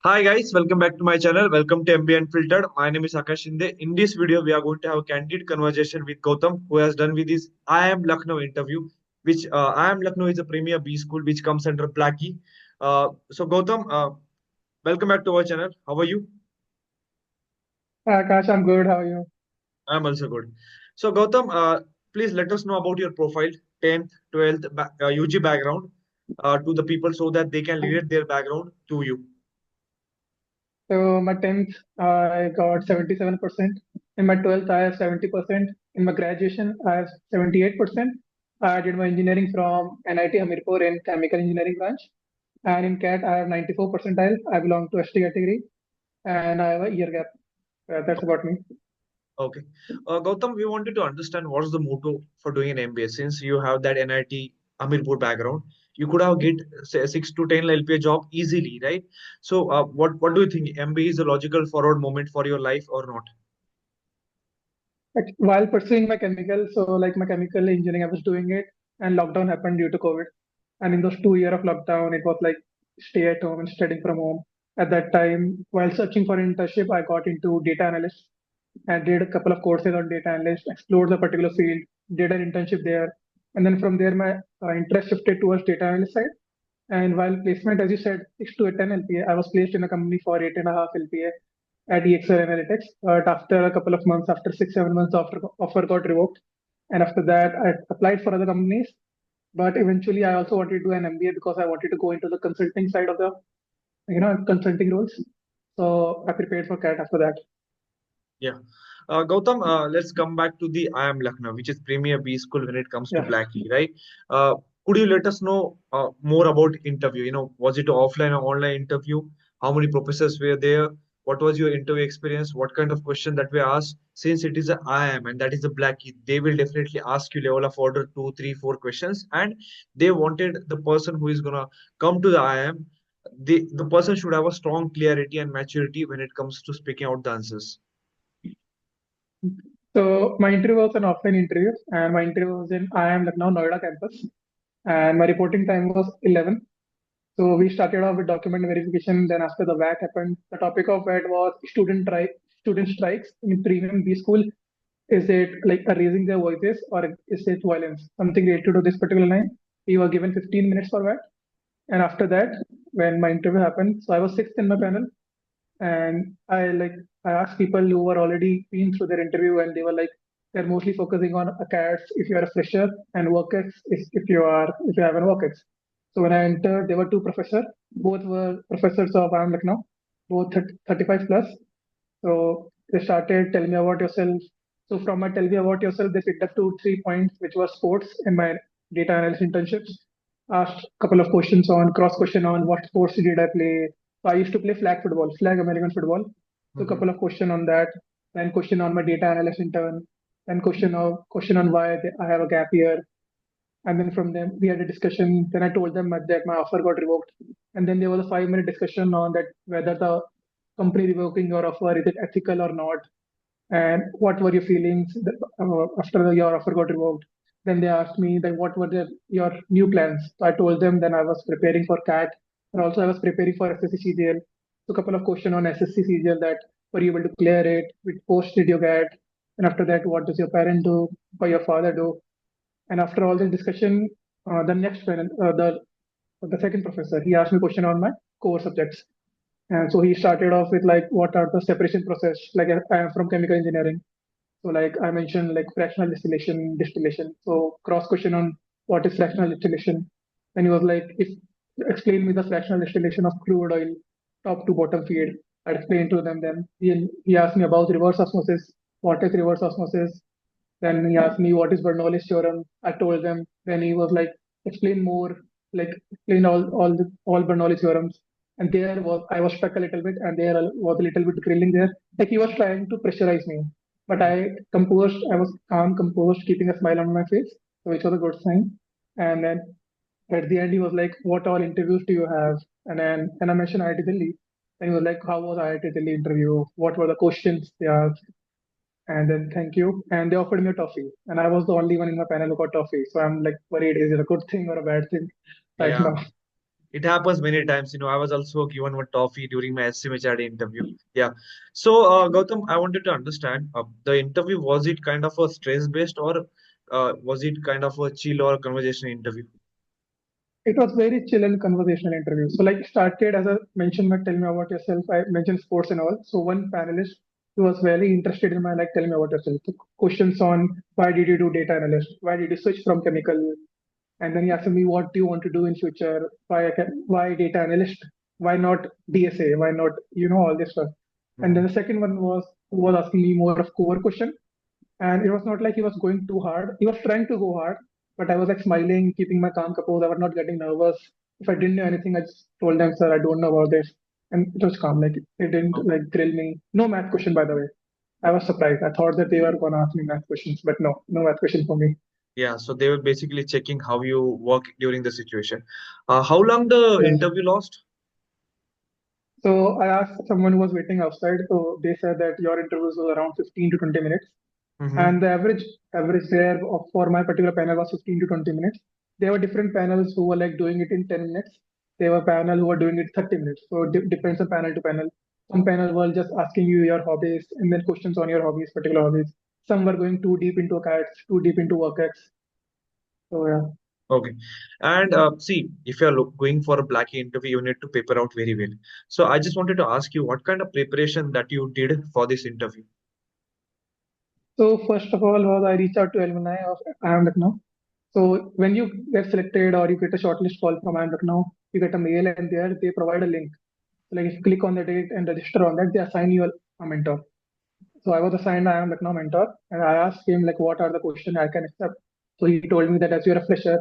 Hi guys, welcome back to my channel. Welcome to MBA Unfiltered. My name is Akash Shinde. In this video, we are going to have a candid conversation with Gautam, who has done with his IIM Lucknow interview, which IIM Lucknow is a premier B school which comes under Blackie. So Gautam, welcome back to our channel. How are you? Hi, Akash, I'm good. How are you? I'm also good. So Gautam, please let us know about your profile, 10th, 12th, UG background, to the people so that they can relate their background to you. So my 10th, I got 77%. In my 12th, I have 70%. In my graduation, I have 78%. I did my engineering from NIT Hamirpur in chemical engineering branch. And in CAT, I have 94 percentile. I belong to ST category and I have a year gap. That's about me. Okay. Gautam, we wanted to understand what's the motto for doing an MBA. Since you have that NIT Amirpur background, you could have get say 6 to 10 LPA job easily, right? So, what do you think? MBA is a logical forward moment for your life or not? While pursuing my chemical, so like my chemical engineering, I was doing it and lockdown happened due to COVID. And in those 2 years of lockdown, it was like stay at home and studying from home. At that time, while searching for internship, I got into data analyst and did a couple of courses on data analyst, explored the particular field, did an internship there. And then from there, my interest shifted towards data analyst side. And while placement, as you said, 6 to 10 LPA, I was placed in a company for 8.5 LPA at EXL Analytics. But after a couple of months, after 6, 7 months, after offer got revoked. And after that, I applied for other companies. But eventually, I also wanted to do an MBA because I wanted to go into the consulting side of the, consulting roles. So I prepared for CAT after that. Yeah. Gautam, let's come back to the IIM Lucknow, which is premier B school when it comes to Yeah. Blackie, right? Uh, could you let us know more about interview? Was it an offline or online interview? How many professors were there? What was your interview experience? What kind of question that were asked? Since it is a IIM and that is a Blackie, they will definitely ask you level of order 2, 3, 4 questions, and they wanted the person who is gonna come to the IIM. The person should have a strong clarity and maturity when it comes to speaking out the answers. So my interview was an offline interview, and my interview was in IIM Lucknow Noida campus, and my reporting time was 11. So we started off with document verification. Then after the VAT happened, the topic of VAT was student strikes in premium B school. Is it like raising their voices or is it violence? Something related to this particular line. We were given 15 minutes for that. And after that, when my interview happened, so I was sixth in my panel, and I asked people who were already been through their interview, and they were like they're mostly focusing on academics if you are a fresher and work if you have an work ex. So when I entered, there were two professors. Both were professors of IIM Lucknow, both 35 plus. So they started telling me about yourself. So from my tell me about yourself, they picked up 2, 3 points, which was sports in my data analysis internships. Asked a couple of questions on cross question on what sports did I play. So I used to play flag football, flag American football. So a Mhm. couple of question on that. Then question on my data analysis intern. Then question on why I have a gap year. And then from them, we had a discussion. Then I told them that my offer got revoked. And then there was a 5 minute discussion on that whether the company revoking your offer is it ethical or not, and what were your feelings after your offer got revoked. Then they asked me that what were your new plans. So I told them then I was preparing for CAT and also I was preparing for SSC CGL. So a couple of questions on SSC CGL that were you able to clear it? Which post did you get? And after that, what does your parent do? What your father do? And after all this discussion, the next parent, the second professor, he asked me a question on my core subjects. And so he started off with like, what are the separation process? Like I am from chemical engineering. So like I mentioned, like fractional distillation. So cross question on what is fractional distillation. And he was like, if explain me the fractional distillation of crude oil, top to bottom feed. I explained to them. Then he asked me about reverse osmosis. What is reverse osmosis? Then he asked me what is Bernoulli's theorem. I told them. Then he was like, explain more, like explain all Bernoulli's theorems. And there was I was stuck a little bit, and there was a little bit grilling there. Like he was trying to pressurize me, but I composed. I was calm, composed, keeping a smile on my face, which was a good sign. And then at the end, he was like, "What all interviews do you have?" And I mentioned IIT Delhi. And he was like, "How was IIT Delhi interview? What were the questions they asked?" And then thank you. And they offered me a toffee. And I was the only one in my panel who got toffee. So I'm like worried, is it a good thing or a bad thing right Yeah. now? It happens many times. I was also given one toffee during my SMHRD interview. Yeah. So, Gautam, I wanted to understand the interview, was it kind of a stress-based, or was it kind of a chill or conversation interview? It was very chill and conversational interview. So like started as I mentioned, like tell me about yourself. I mentioned sports and all. So one panelist who was very interested in my like tell me about yourself. So questions on why did you do data analyst? Why did you switch from chemical? And then he asked me what do you want to do in future? Why data analyst? Why not DSA? Why not all this stuff? And then Mhm. the second one was asking me more of core question. And it was not like he was going too hard. He was trying to go hard, but I was like smiling, keeping my calm composed. I was not getting nervous. If I didn't know anything, I just told them, sir, I don't know about this. And it was calm. Like they didn't Oh, like grill me. No math question, by the way. I was surprised. I thought that they were gonna ask me math questions, but no, no math question for me. yeah. So they were basically checking how you work during the situation. How long the Yeah. interview lost? So I asked someone who was waiting outside. So they said that your interviews was around 15 to 20 minutes. Mm-hmm. And the average there for my particular panel was 15 to 20 minutes. There were different panels who were like doing it in 10 minutes. There were panel who were doing it 30 minutes. So it depends on panel to panel. Some panel were just asking you your hobbies and then questions on your hobbies, particular hobbies. Some were going too deep into cats, too deep into workx. So yeah. Okay. And see, if you're going for a Blackie interview, you need to paper out very well. So I just wanted to ask you what kind of preparation that you did for this interview. So first of all was I reached out to alumni of IIM Lucknow. So when you get selected or you get a shortlist call from IIM Lucknow, you get a mail and there they provide a link. So like if you click on the date and register on that, they assign you a mentor. So I was assigned IIM Lucknow mentor and I asked him like what are the questions I can accept. So he told me that as you're a fresher,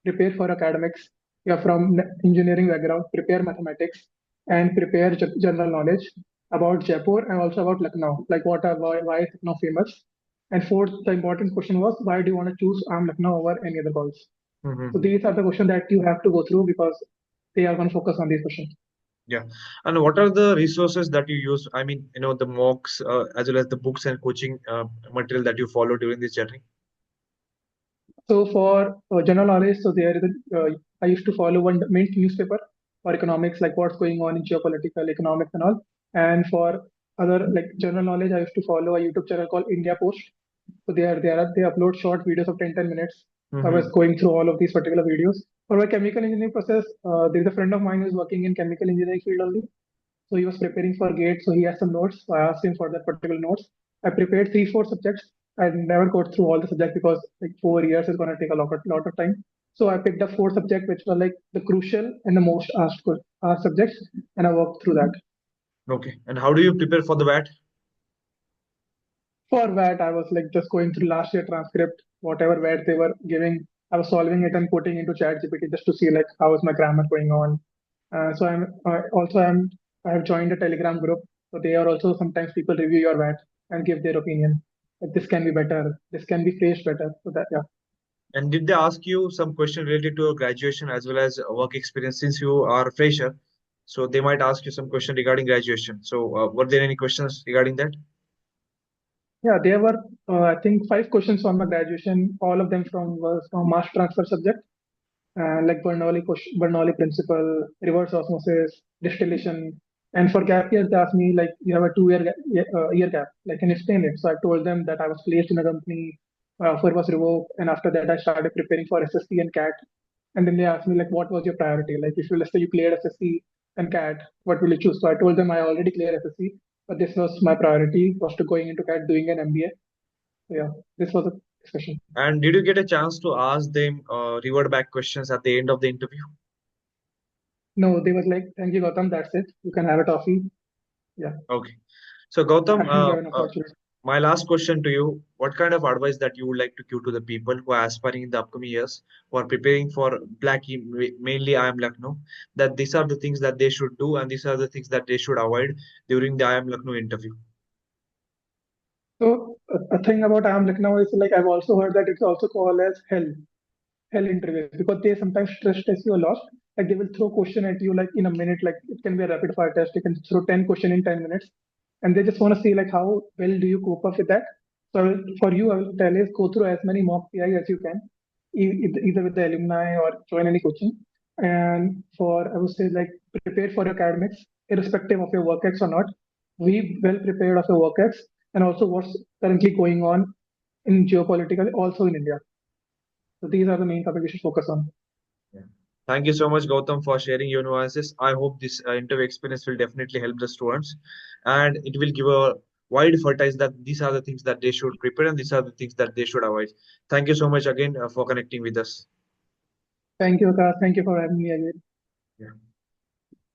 prepare for academics. You're from engineering background, prepare mathematics and prepare general knowledge about Jaipur and also about Lucknow. Like why is Lucknow famous? And fourth, the important question was why do you want to choose IIM Lucknow over any other college? So Mm-hmm. these are the questions that you have to go through because they are going to focus on these questions. Yeah. And what are the resources that you use? I mean, the mocks, as well as the books and coaching material that you follow during this journey. So for general knowledge, so there is I used to follow one Mint newspaper for economics, like what's going on in geopolitical economics and all. And for other like general knowledge, I used to follow a YouTube channel called India Post. So they upload short videos of 10 minutes. So I was Mm-hmm. going through all of these particular videos. For my chemical engineering process, there is a friend of mine who's working in chemical engineering field only. So he was preparing for GATE, so he has some notes. So I asked him for that particular notes. I prepared three, four subjects. I never got through all the subjects because like 4 years is going to take a lot of time. So I picked up four subjects which were like the crucial and the most asked subjects, and I worked through that. Okay. And how do you prepare for the VAT? For that, I was like just going through last year transcript, whatever words they were giving. I was solving it and putting into Chat GPT just to see like how is my grammar going on. So I have joined a Telegram group. So they are also sometimes people review your VAT and give their opinion. Like this can be better. This can be phrased better. So that yeah. And did they ask you some question related to your graduation as well as work experience since you are a fresher? So they might ask you some question regarding graduation. So were there any questions regarding that? Yeah, there were I think five questions on my graduation. All of them from mass transfer subject. Like Bernoulli principle, reverse osmosis, distillation. And for gap years, they asked me like, you have a 2 year year gap. Like, can you explain it? So I told them that I was placed in a company, my offer was revoked, and after that I started preparing for SSC and CAT. And then they asked me like, what was your priority? Like, if you let's say you cleared SSC and CAT, what will you choose? So I told them I already cleared SSC, but this was my priority was to going into CAT doing an MBA. So yeah, this was a discussion. And did you get a chance to ask them revert back questions at the end of the interview? No, they was like, thank you, Gautam. That's it. You can have a toffee. Yeah. Okay. So I Gautam, didn't get an opportunity. my last question to you, what kind of advice that you would like to give to the people who are aspiring in the upcoming years, who are preparing for Blackie, mainly IIM Lucknow, that these are the things that they should do and these are the things that they should avoid during the IIM Lucknow interview? So a thing about IIM Lucknow is like I've also heard that it's also called as hell interviews because they sometimes stress test you a lot. Like they will throw question at you like in a minute, like it can be a rapid fire test. They can throw 10 question in 10 minutes, and they just want to see like how well do you cope up with that. So for you, I will tell is go through as many mock PI as you can, either with the alumni or join any coaching. and for, I would say, like, prepare for your academics, irrespective of your work ex or not. Be well prepared of your work ex, and also what's currently going on in geopolitical, also in India. So these are the main topics we should focus on. Yeah. Thank you so much, Gautam, for sharing your nuances. I hope this interview experience will definitely help the students, and it will give a wide fertile that these are the things that they should prepare and these are the things that they should avoid. Thank you so much again for connecting with us. Thank you, Akash. Thank you for having me again. Yeah.